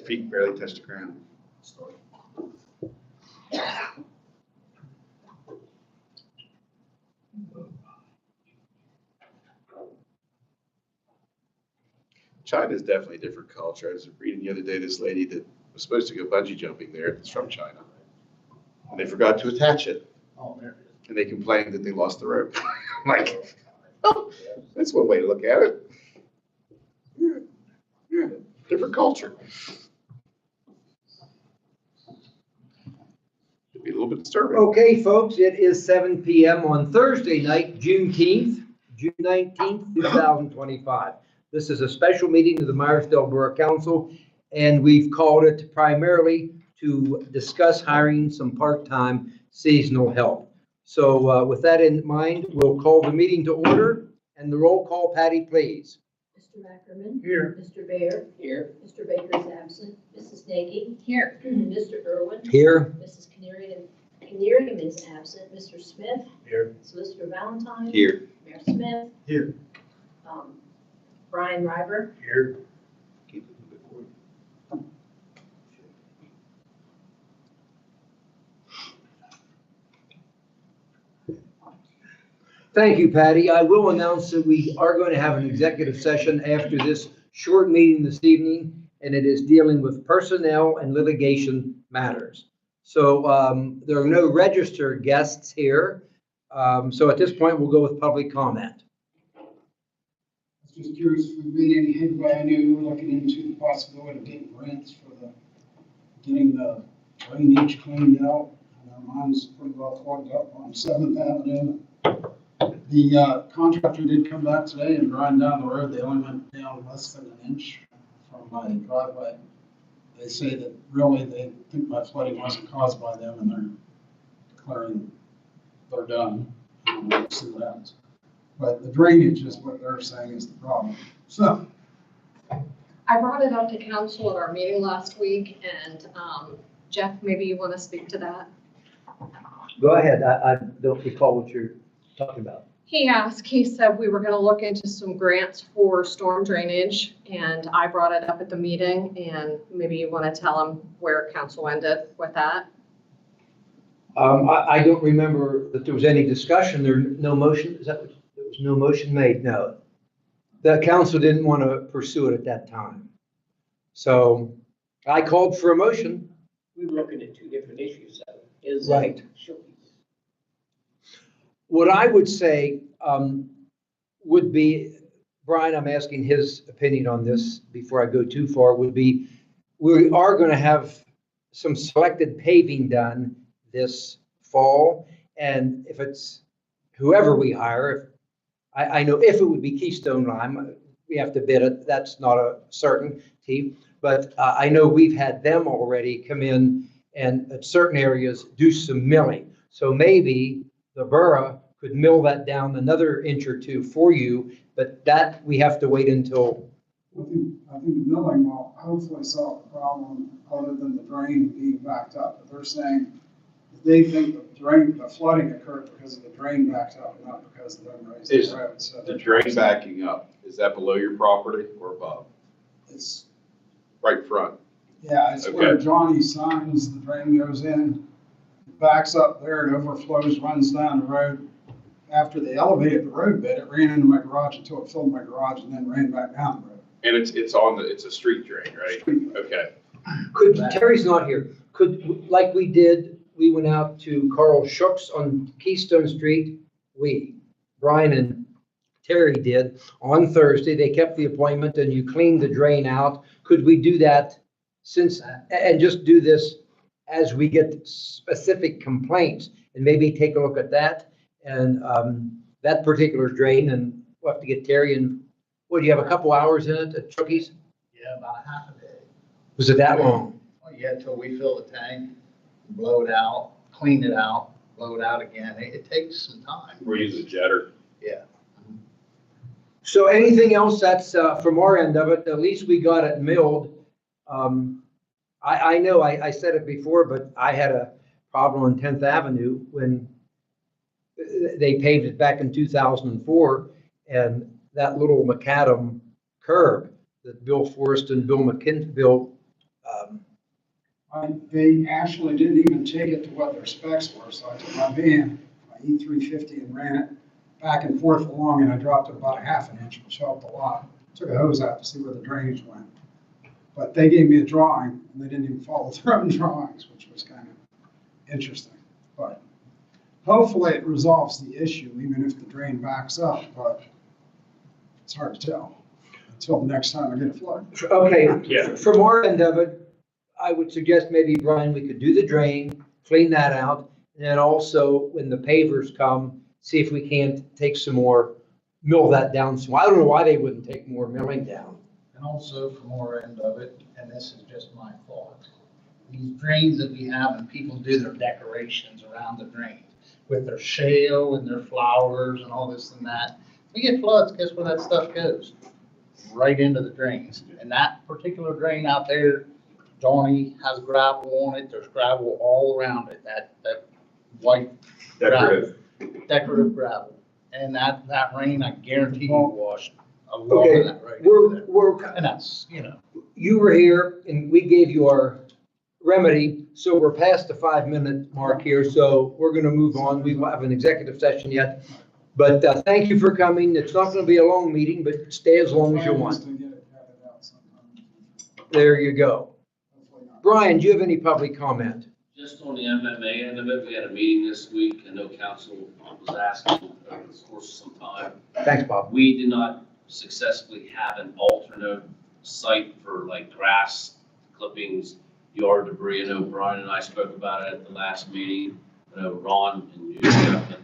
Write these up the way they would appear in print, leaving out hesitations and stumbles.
feet barely touch the ground. China is definitely a different culture. I was reading the other day, this lady that was supposed to go bungee jumping there, it's from China, and they forgot to attach it. Oh, there it And they complained that they lost the rope. I'm like, oh, that's one way to look at it. Yeah, yeah, different culture. It'd be a little bit disturbing. Okay, folks, it is 7 p.m. on Thursday night, June 19th, 2025. This is a special meeting of the Meyersdale Borough Council, and we've called it primarily to discuss hiring some part-time seasonal help. So with that in mind, we'll call the meeting to order, and the roll call, Patty, please. Mr. Ackerman. Here. Mr. Baer. Here. Mr. Baker is absent. Mrs. Nagy. Here. Mr. Irwin. Here. Mrs. Kinnearian is absent. Mr. Smith. Here. Solicitor Valentine. Here. Mayor Smith. Here. Brian Riber. Here. Keep it a bit forward. Thank you, Patty. I will announce that we are going to have an executive session after this short meeting this evening, and it is dealing with personnel and litigation matters. So there are no registered guests here. So at this point, we'll go with public comment. I was just curious if we made any headway. I knew you were looking into the possibility of getting grants for getting the drainage cleaned out. Mine's pretty well clogged up on 7th Avenue. The contractor did come back today and grind down the road. They only went down less than an inch from my driveway. They say that really they think my flooding wasn't caused by them, and they're declaring they're done. We'll see what happens. But the drainage is what they're saying is the problem. So I brought it up to council at our meeting last week, and Jeff, maybe you want to speak to that? Go ahead. I don't recall what you're talking about. He said we were going to look into some grants for storm drainage, and I brought it up at the meeting, and maybe you want to tell him where council ended with that. I don't remember that there was any discussion. There no motion. Is that what, there was no motion made? No. The council didn't want to pursue it at that time. So I called for a motion. We were looking at two different issues. Right. What I would say would be, Brian, I'm asking his opinion on this before I go too far, would be we are going to have some selected paving done this fall. And if it's whoever we hire, I know if it would be Keystone Lime, we have to bid it. That's not a certainty. But I know we've had them already come in and at certain areas do some milling. So maybe the borough could mill that down another inch or two for you, but that we have to wait until. I think the milling will hopefully solve the problem other than the drain being backed up. But they're saying that they think the flooding occurred because of the drain backed up, not because of them raising the road. So The drain backing up, is that below your property or above? it's, Right front? yeah, it's where Okay. Johnny signs, the drain goes in, backs up there, it overflows, runs down the road. After they elevated the road bed, it ran into my garage until it filled my garage and then ran back down the road. And it's a street drain, right? Okay. Could, Terry's not here. Could, like we did, we went out to Carl Schuck's on Keystone Street. Brian and Terry did on Thursday. They kept the appointment and you cleaned the drain out. Could we do that and just do this as we get specific complaints and maybe take a look at that and that particular drain, and we'll have to get Terry and, what, do you have a couple hours in it at Chucky's? Yeah, about half a day. Was it that long? Well, yeah, until we fill the tank, blow it out, clean it out, blow it out again. It takes some time. We're using jetter. Yeah. So anything else that's from our end of it, at least we got it milled. I know I said it before, but I had a problem on 10th Avenue when they paved it back in 2004, and that little macadam curb that Bill Forrest and Bill They actually didn't even take it to what their specs were, so I took my van, my E350, and ran it back and forth along, and I dropped it about a half an inch, which helped a lot. Took a hose out to see where the drainage went. But they gave me a drawing, and they didn't even follow their own drawings, which was kind of interesting. But hopefully it resolves the issue, even if the drain backs up, but it's hard to tell until the next time I get a flood. Okay, Yeah. from our end of it, I would suggest maybe, Brian, we could do the drain, clean that out, and then also, when the pavers come, see if we can't take some more, mill that down. So I don't know why they wouldn't take more milling down. And also from our end of it, and this is just my thought, these drains that we have and people do their decorations around the drain with their shale and their flowers and all this and that. We get floods, guess where that stuff goes? Right into the drains. And that particular drain out there, Johnny has gravel on it, there's gravel all around it, that white decorative gravel. And that rain, I guarantee you washed a lot Okay, of that right into there. And that's, You were here and we gave you our remedy, so we're past the 5-minute mark here, so we're gonna move on. We won't have an executive session yet. But thank you for coming. It's not gonna be a long meeting, but stay as long as you want. There you go. Brian, do you have any public comment? Just on the MMA end of it, we had a meeting this week. I know council was asking over the course of some time. Thanks, Bob. We did not successfully have an alternate site for like grass clippings, yard debris. I know Brian and I spoke about it at the last meeting. I know Ron and you and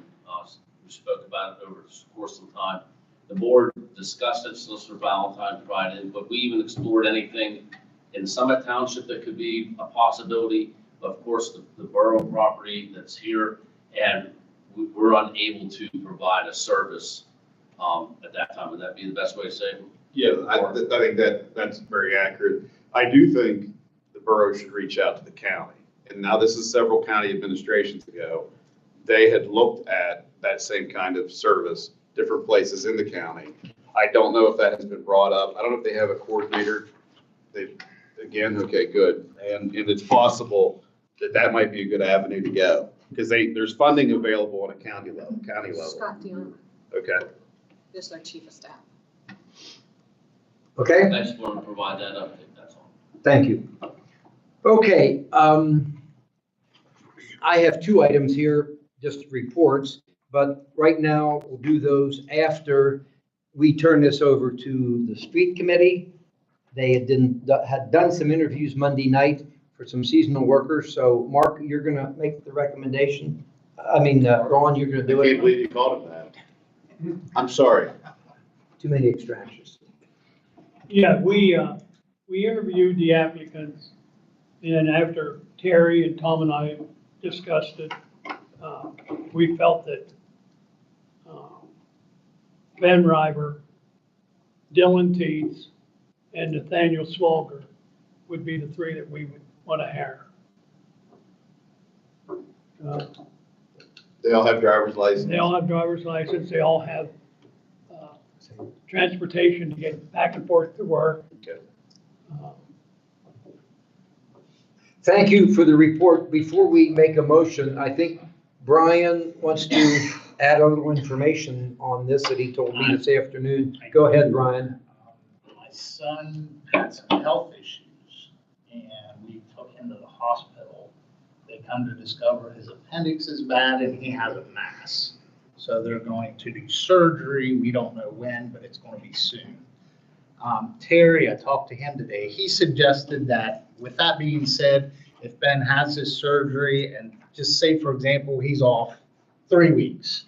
we spoke about it over the course of time. The board discussed it, Solicitor Valentine provided input, but we even explored anything in Summit Township that could be a possibility. Of course, the borough property that's here, and we're unable to provide a service at that time. Would that be the best way to say it? Yeah, I think that's very accurate. I do think the borough should reach out to the county. And now this is several county administrations ago. They had looked at that same kind of service, different places in the county. I don't know if that has been brought up. I don't know if they have a coordinator. Again, okay, good. And it's possible that might be a good avenue to go, because there's funding available on a county level. Scott Dion Okay. is our chief of staff. Okay, I just want to provide that update, that's all. thank you. Okay, I have 2 items here, just reports, but right now we'll do those after we turn this over to the street committee. They had done some interviews Monday night for some seasonal workers. So Mark, you're gonna make the recommendation. Ron, you're gonna do I can't it. believe you called him that. I'm sorry. Too many extractions. Yeah, we interviewed the applicants, and after Terry and Tom and I discussed it, we felt that Ben River, Dylan Teets, and Nathaniel Swalger would be the 3 that we would want to hire. They all have driver's license. They all have driver's license, they all have transportation to get back and forth to work. Okay. Thank you for the report. Before we make a motion, I think Brian wants to add a little information on this that he told me this afternoon. Go ahead, Brian. My son had some health issues, and we took him to the hospital. They come to discover his appendix is bad and he has a mass. So they're going to do surgery. We don't know when, but it's going to be soon. Terry, I talked to him today. He suggested that, with that being said, if Ben has his surgery and just say, for example, he's off 3 weeks.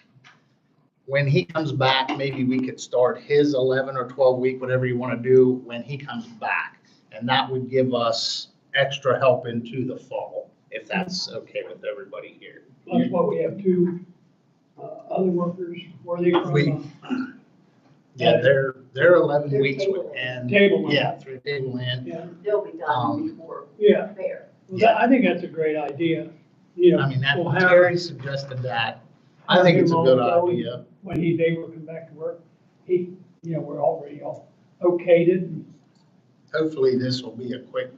When he comes back, maybe we could start his 11 or 12 week, whatever you want to do, when he comes back. And that would give us extra help into the fall, if that's okay with everybody here. That's why we have 2 other workers, where they from? Yeah, their 11 They're weeks would table end. Table land. Yeah, through table land. Yeah, They'll be done before yeah. fair. I think that's a great idea. You know, I mean, we'll have- Terry suggested that. I think it's a good idea. When he's able to come back to work, we're already all okayed it. Hopefully this will be a quick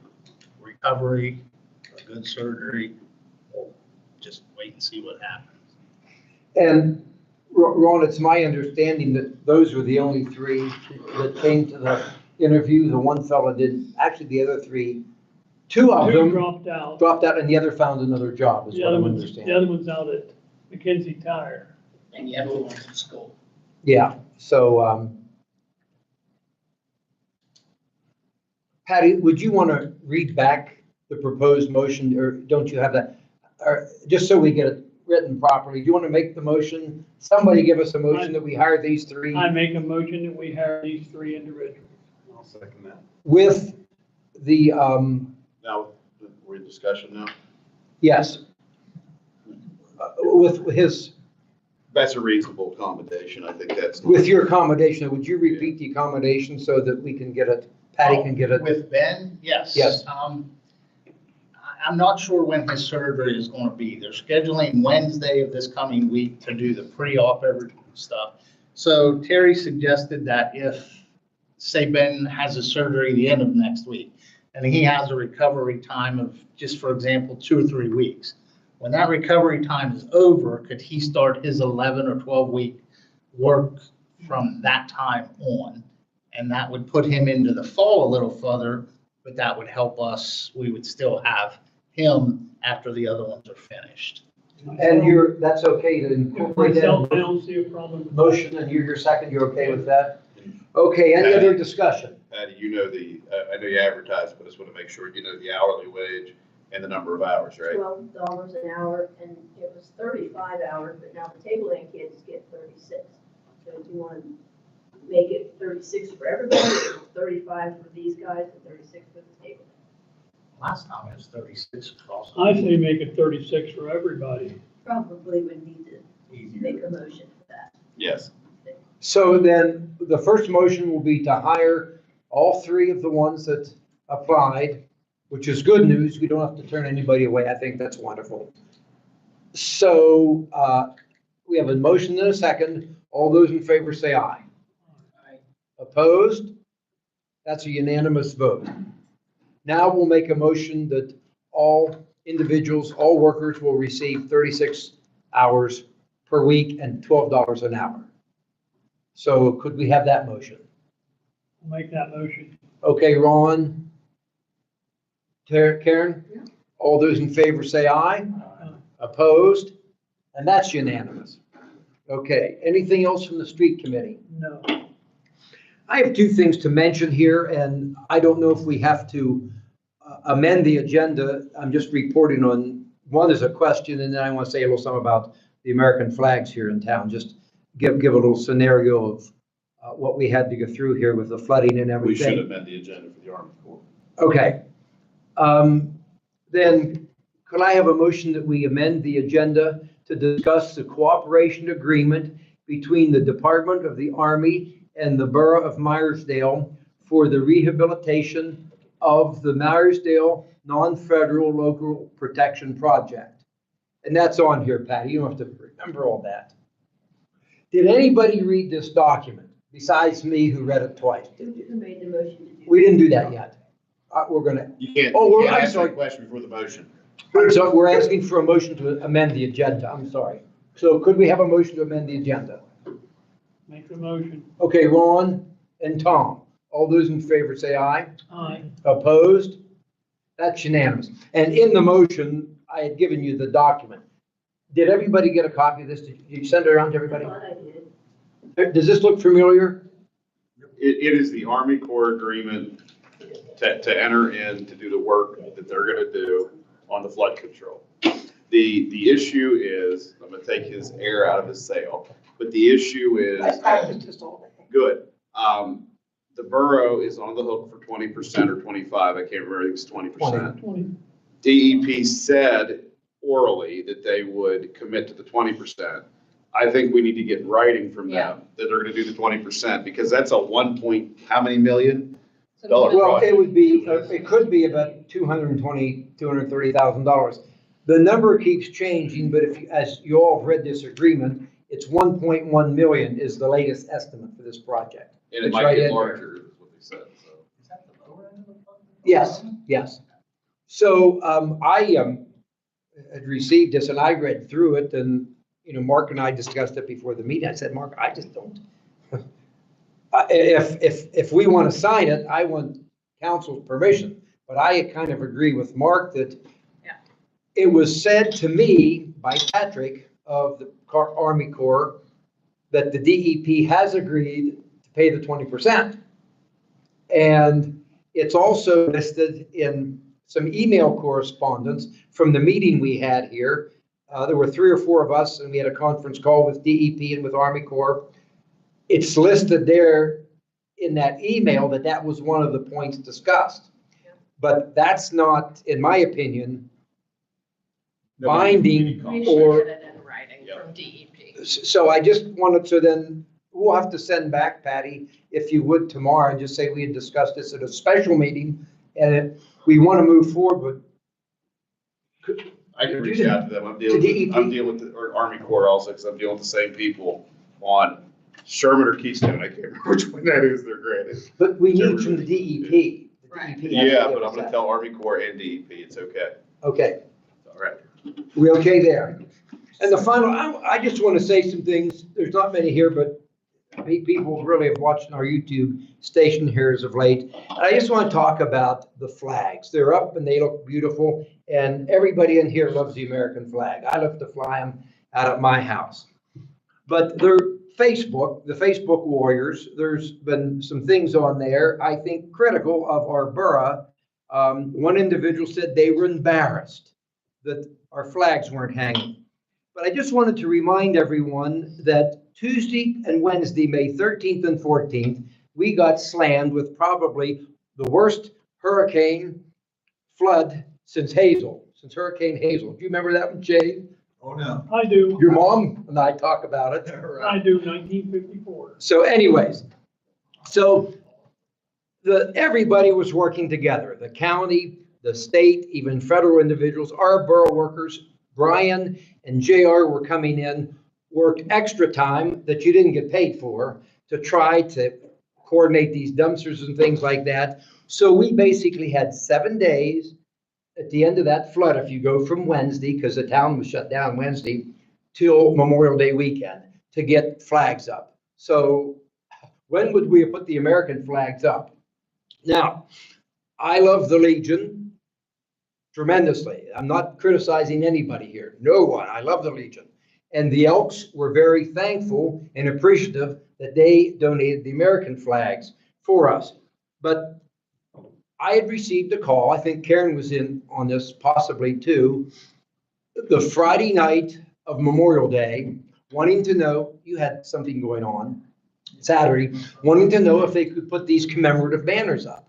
recovery. a good surgery. We'll just wait and see what happens. And Ron, it's my understanding that those were the only three that came to the interview. The one fella didn't, actually the other three, two of Two them dropped out. dropped out and the other found another job is The what other I'm one's, understanding. the other one's out at McKenzie Tire. And you have to go to school. Yeah, so, Patty, would you want to read back the proposed motion, or don't you have that? Or just so we get it written properly, do you want to make the motion? Somebody give us a motion that we hire these three I make a motion that we hire these three individuals. I'll second that. with the, Now, we're in discussion now. yes. With his, That's a reasonable accommodation. I think that's. with your accommodation, would you repeat the accommodation so that we can get it, Patty can get it? With Ben, yes. Yes. I'm not sure when his surgery is going to be. They're scheduling Wednesday of this coming week to do the pre-op everything stuff. So Terry suggested that if, say Ben has a surgery the end of next week, and he has a recovery time of, just for example, 2 or 3 weeks. When that recovery time is over, could he start his 11 or 12-week work from that time on? And that would put him into the fall a little further, but that would help us. We would still have him after the other ones are finished. And that's okay to incorporate that Myself, I in don't see a problem. motion, and you're your second, you're okay with that? Okay, any other discussion? Patty, you know I know you advertise, but I just want to make sure you know the hourly wage and the number of hours, right? $12 an hour, and it was 35 hours, but now the table land kids get 36. So do you want to make it 36 for everybody, or 35 for these guys, and 36 for the table? Last time it was 36 across. I say make it 36 for everybody. Probably would need to Easier. make a motion for that. Yes. So then the first motion will be to hire all three of the ones that applied, which is good news. We don't have to turn anybody away. I think that's wonderful. So we have a motion and a second. All those in favor say aye. Opposed? That's a unanimous vote. Now we'll make a motion that all individuals, all workers will receive 36 hours per week and $12 an hour. So could we have that motion? I'll make that motion. Okay, Ron? Karen? Yeah. All those in favor say aye. Opposed? And that's unanimous. Okay, anything else from the street committee? No. I have two things to mention here, and I don't know if we have to amend the agenda. I'm just reporting on, one is a question, and then I want to say a little something about the American flags here in town. Just give a little scenario of what we had to go through here with the flooding and We everything. should amend the agenda for the Army Corps. Okay. Then could I have a motion that we amend the agenda to discuss the cooperation agreement between the Department of the Army and the Borough of Meyersdale for the rehabilitation of the Meyersdale Non-Federal Local Protection Project? And that's on here, Patty. You don't have to remember all that. Did anybody read this document besides me who read it twice? Who made the motion to do? We didn't do that yet. We're gonna, You can't, Oh, you well, can't I'm ask sorry. that question before the motion. so we're asking for a motion to amend the agenda. I'm sorry. So could we have a motion to amend the agenda? Make the motion. Okay, Ron and Tom, all those in favor say aye. Aye. Opposed? That's unanimous. And in the motion, I had given you the document. Did everybody get a copy of this? Did you send it around to I everybody? thought I did. Does this look familiar? It is the Army Corps agreement to enter in to do the work that they're gonna do on the flood control. The issue is, I'm gonna take his air out of his sail, but the issue is, practiced this all day. good. The borough is on the hook for 20% or 25, I can't remember, I think it's 20%. 20. DEP said orally that they would commit to the 20%. I think we need to get writing from them that they're gonna do the 20%, because that's a how many million? Dollar Well, project. it would be, it could be about $230,000. The number keeps changing, but as you all have read this agreement, it's 1.1 million is the latest estimate for this project. And it It's might right get in there. larger, is what they said, so. Is that the lower end of the? Yes, yes. So I had received this and I read through it and, Mark and I discussed it before the meeting. I said, Mark, I just don't. If we want to sign it, I want council's permission. But I kind of agree with Mark that it was said to me by Patrick of the Army Corps that the DEP has agreed to pay the 20%. And it's also listed in some email correspondence from the meeting we had here. There were 3 or 4 of us and we had a conference call with DEP and with Army Corps. It's listed there in that email that was one of the points discussed. But that's not, in my opinion, binding We or. should get it in writing from DEP. So I just wanted to then, we'll have to send back, Patty, if you would tomorrow, and just say we had discussed this at a special meeting and we want to move forward, but. I can reach out to them. I'm dealing with the Army Corps also, because I'm dealing with the same people on Sherman or Keystone. I can't remember which one that is. They're granted. But we need from the DEP. Right. Yeah, but I'm gonna tell Army Corps and DEP, it's okay. Okay, All right. we okay there? And the final, I just want to say some things. There's not many here, but people really have watched our YouTube station here as of late. And I just want to talk about the flags. They're up and they look beautiful. And everybody in here loves the American flag. I love to fly them out of my house. But the Facebook warriors, there's been some things on there, I think, critical of our borough. One individual said they were embarrassed that our flags weren't hanging. But I just wanted to remind everyone that Tuesday and Wednesday, May 13th and 14th, we got slammed with probably the worst hurricane flood since Hurricane Hazel. Do you remember that one, Jay? Oh, no. I do. Your mom and I talk about it. I do, 1954. So anyways, everybody was working together, the county, the state, even federal individuals, our borough workers. Brian and JR were coming in, worked extra time that you didn't get paid for to try to coordinate these dumpsters and things like that. So we basically had 7 days at the end of that flood, if you go from Wednesday, because the town was shut down Wednesday, till Memorial Day weekend to get flags up. So when would we have put the American flags up? Now, I love the Legion tremendously. I'm not criticizing anybody here. No one. I love the Legion. And the Elks were very thankful and appreciative that they donated the American flags for us. But I had received a call, I think Karen was in on this possibly too, the Friday night of Memorial Day, wanting to know, you had something going on Saturday, wanting to know if they could put these commemorative banners up.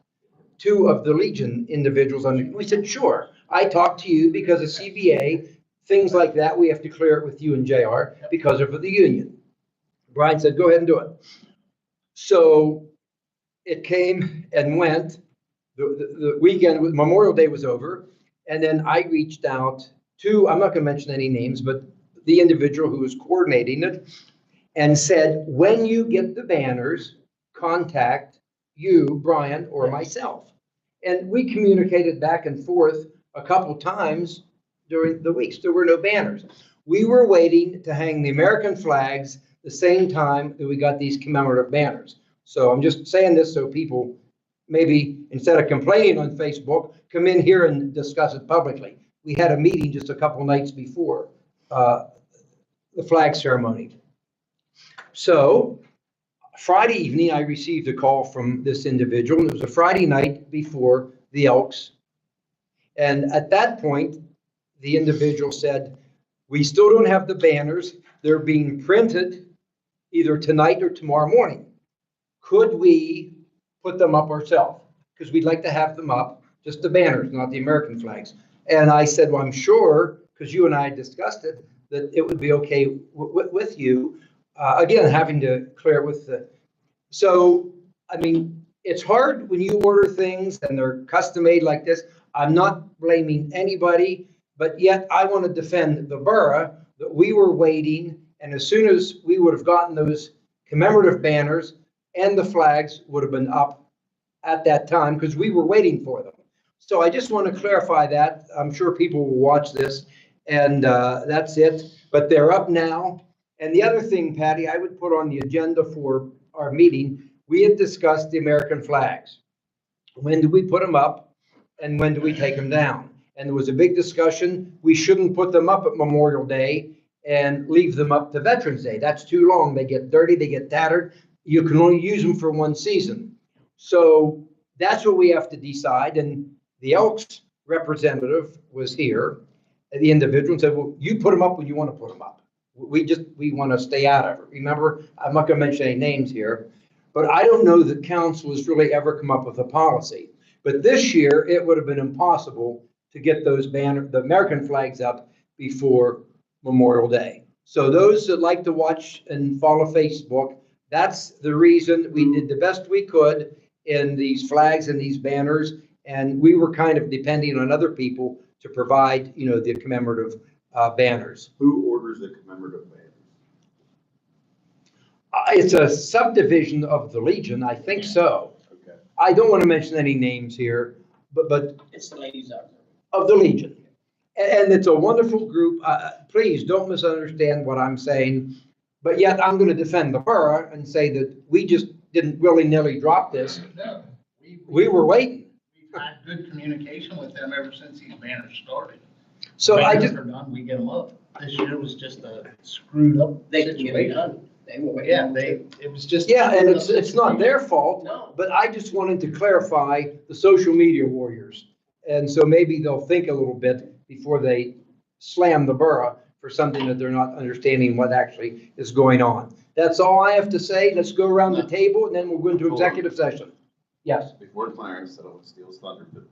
2 of the Legion individuals, we said, sure. I talked to you because of CBA, things like that, we have to clear it with you and JR because of the union. Brian said, go ahead and do it. So it came and went. The weekend, Memorial Day was over. And then I reached out to, I'm not going to mention any names, but the individual who was coordinating it and said, when you get the banners, contact you, Brian, or myself. And we communicated back and forth a couple times during the weeks. There were no banners. We were waiting to hang the American flags the same time that we got these commemorative banners. So I'm just saying this so people maybe instead of complaining on Facebook, come in here and discuss it publicly. We had a meeting just a couple nights before the flag ceremony. So Friday evening, I received a call from this individual, and it was a Friday night before the Elks. And at that point, the individual said, we still don't have the banners. They're being printed either tonight or tomorrow morning. Could we put them up ourselves? Because we'd like to have them up, just the banners, not the American flags. And I said, well, I'm sure, because you and I discussed it, that it would be okay with you. Again, having to clear it with the, so, I mean, it's hard when you order things and they're custom made like this. I'm not blaming anybody, but yet I want to defend the borough that we were waiting. And as soon as we would have gotten those commemorative banners and the flags would have been up at that time because we were waiting for them. So I just want to clarify that. I'm sure people will watch this, and that's it. But they're up now. And the other thing, Patty, I would put on the agenda for our meeting, we had discussed the American flags. When do we put them up and when do we take them down? And there was a big discussion. We shouldn't put them up at Memorial Day and leave them up to Veterans Day. That's too long. They get dirty, they get tattered. You can only use them for one season. So that's what we have to decide. And the Elks representative was here, and the individual said, well, you put them up when you want to put them up. We want to stay out of it. Remember, I'm not going to mention any names here, but I don't know that council has really ever come up with a policy. But this year, it would have been impossible to get those the American flags up before Memorial Day. So those that like to watch and follow Facebook, that's the reason we did the best we could in these flags and these banners. And we were kind of depending on other people to provide, the commemorative banners. Who orders the commemorative banners? It's a subdivision of the Legion, I think so. Okay. I don't want to mention any names here, but It's the ladies out there. of the Legion. And it's a wonderful group. Please don't misunderstand what I'm saying. But yet I'm going to defend the borough and say that we just didn't willy-nilly drop this. No, We were waiting. We've had good communication with them ever since these banners started. So I Banners just, are done, we get them up. This year was just a screwed up They can get it situation. done. They will wait. Yeah, it was just. yeah, and it's not their fault, No. but I just wanted to clarify the social media warriors. And so maybe they'll think a little bit before they slam the borough for something that they're not understanding what actually is going on. That's all I have to say. Let's go around the table and then we'll go into executive session. Yes. Before Clarence, I don't want to steal his thunder, but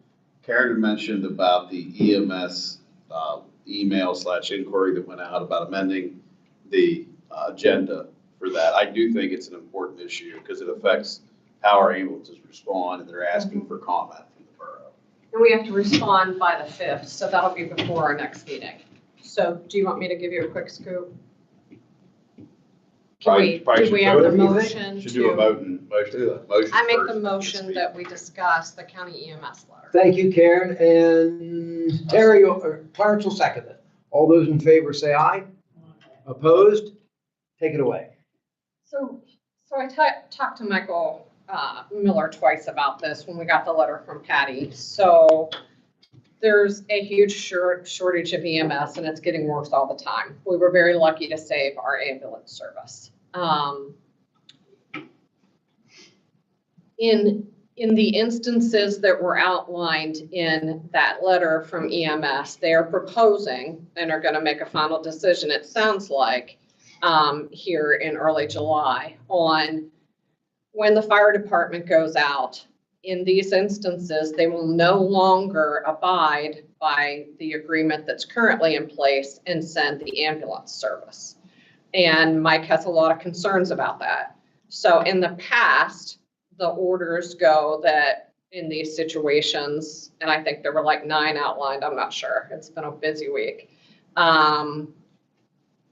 Karen had mentioned about the EMS email/inquiry that went out about amending the agenda for that. I do think it's an important issue because it affects how our ambulances respond, and they're asking for comment from the borough. And we have to respond by the 5th, so that'll be before our next meeting. So do you want me to give you a quick scoop? Probably Do we have the vote, you think? motion Should do a to? motion I make first, the then motion that we discuss the county EMS letter. Thank you, Karen. And Terry, or Clarence will second it. All those in favor say aye. Opposed? Take it away. So I talked to Michael Miller twice about this when we got the letter from Patty. So there's a huge shortage of EMS and it's getting worse all the time. We were very lucky to save our ambulance service. In the instances that were outlined in that letter from EMS, they are proposing and are going to make a final decision, it sounds like, here in early July on when the fire department goes out. In these instances, they will no longer abide by the agreement that's currently in place and send the ambulance service. And Mike has a lot of concerns about that. So in the past, the orders go that in these situations, and I think there were like 9 outlined, I'm not sure, it's been a busy week,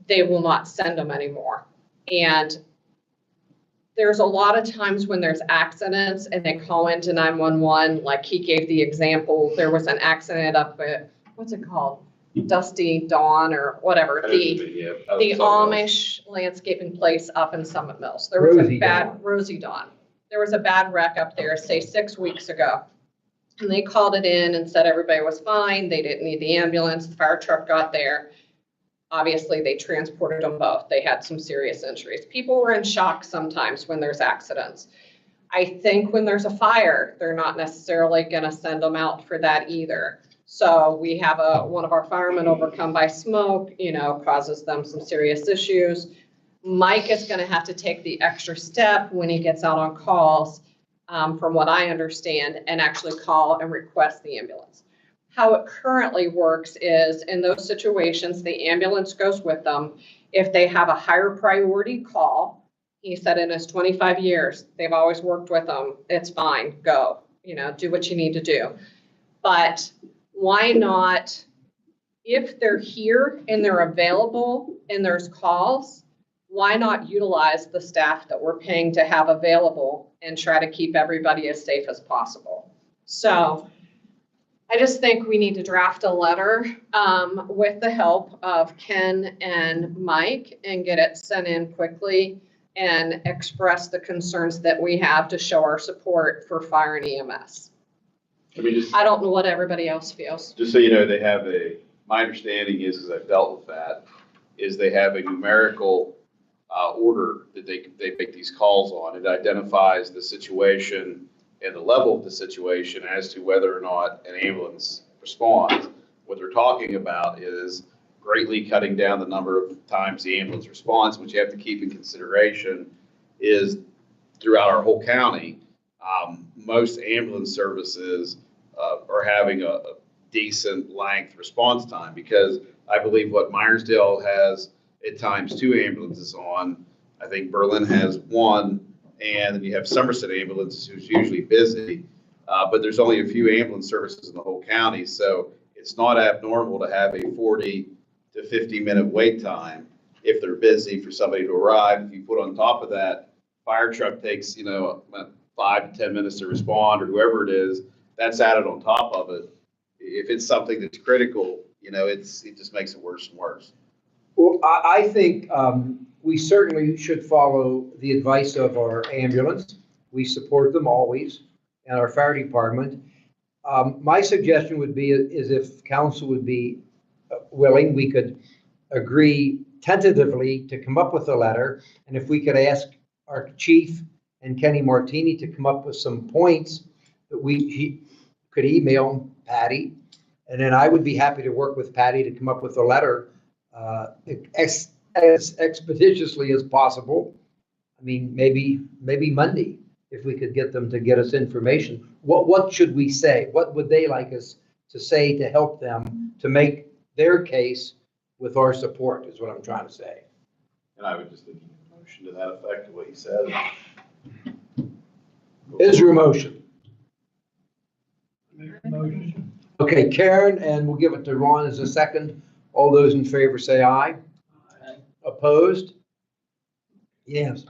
they will not send them anymore. And there's a lot of times when there's accidents and they call into 911, like he gave the example, there was an accident up at, what's it called? Dusty Dawn or whatever, the Amish landscaping place up in Summit Mills. There was Rosie Dawn. There was a bad wreck up there, say 6 weeks ago. And they called it in and said everybody was fine. They didn't need the ambulance. The fire truck got there. Obviously, they transported them both. They had some serious injuries. People were in shock sometimes when there's accidents. I think when there's a fire, they're not necessarily going to send them out for that either. So we have one of our firemen overcome by smoke, causes them some serious issues. Mike is going to have to take the extra step when he gets out on calls, from what I understand, and actually call and request the ambulance. How it currently works is in those situations, the ambulance goes with them. If they have a higher priority call, he said in his 25 years, they've always worked with them. It's fine, go, do what you need to do. But why not, if they're here and they're available and there's calls, why not utilize the staff that we're paying to have available and try to keep everybody as safe as possible? So I just think we need to draft a letter with the help of Ken and Mike and get it sent in quickly and express the concerns that we have to show our support for fire and EMS. I mean, just, I don't know what everybody else feels. just so you know, they have my understanding is, because I've dealt with that, is they have a numerical order that they make these calls on. It identifies the situation and the level of the situation as to whether or not an ambulance responds. What they're talking about is greatly cutting down the number of times the ambulance responds. What you have to keep in consideration is throughout our whole county, most ambulance services are having a decent length response time, because I believe what Meyersdale has at times 2 ambulances on, I think Berlin has 1, and then you have Somerset Ambulance, who's usually busy, but there's only a few ambulance services in the whole county, so it's not abnormal to have a 40 to 50-minute wait time if they're busy for somebody to arrive. If you put on top of that, fire truck takes, 5 to 10 minutes to respond, or whoever it is, that's added on top of it. If it's something that's critical, it just makes it worse and worse. Well, I think we certainly should follow the advice of our ambulance. We support them always, and our fire department. My suggestion would be is if council would be willing, we could agree tentatively to come up with a letter, and if we could ask our chief and Kenny Martini to come up with some points that he could email Patty, and then I would be happy to work with Patty to come up with a letter as expeditiously as possible. I mean, maybe Monday, if we could get them to get us information. What should we say? What would they like us to say to help them to make their case with our support, is what I'm trying to say. And I would just think a motion to that effect of what you said. Is there a motion? Make a motion. Okay, Karen, and we'll give it to Ron as a second. All those in favor say aye. Opposed? Yes.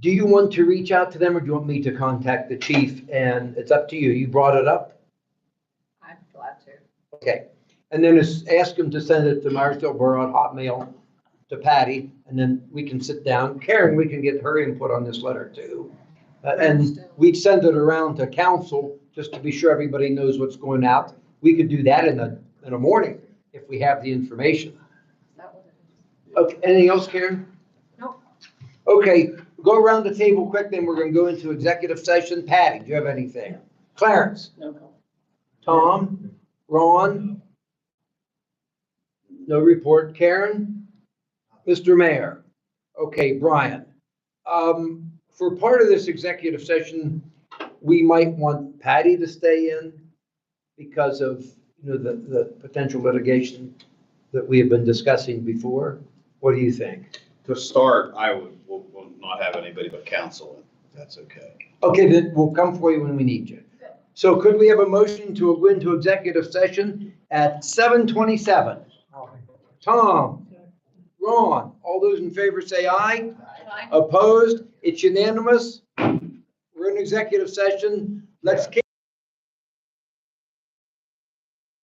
Do you want to reach out to them, or do you want me to contact the chief? And it's up to you. You brought it up? I'm glad to. Okay. And then ask him to send it to Meyersdale Borough at Hotmail to Patty, and then we can sit down. Karen, we can get her input on this letter too. And we'd send it around to council just to be sure everybody knows what's going out. We could do that in the morning if we have the information. Okay, anything else, Karen? No. Okay, go around the table quick, then we're gonna go into executive session. Patty, do you have anything? Clarence? No. Tom? Ron? No report. Karen? Mr. Mayor? Okay, Brian. For part of this executive session, we might want Patty to stay in because of, the potential litigation that we have been discussing before. What do you think? To start, will not have anybody but council in, if that's okay. Okay, then we'll come for you when we need you. So could we have a motion to go into executive session at 7:27? Tom? Ron? All those in favor say aye. Aye. Opposed? It's unanimous. We're in executive session. Let's kick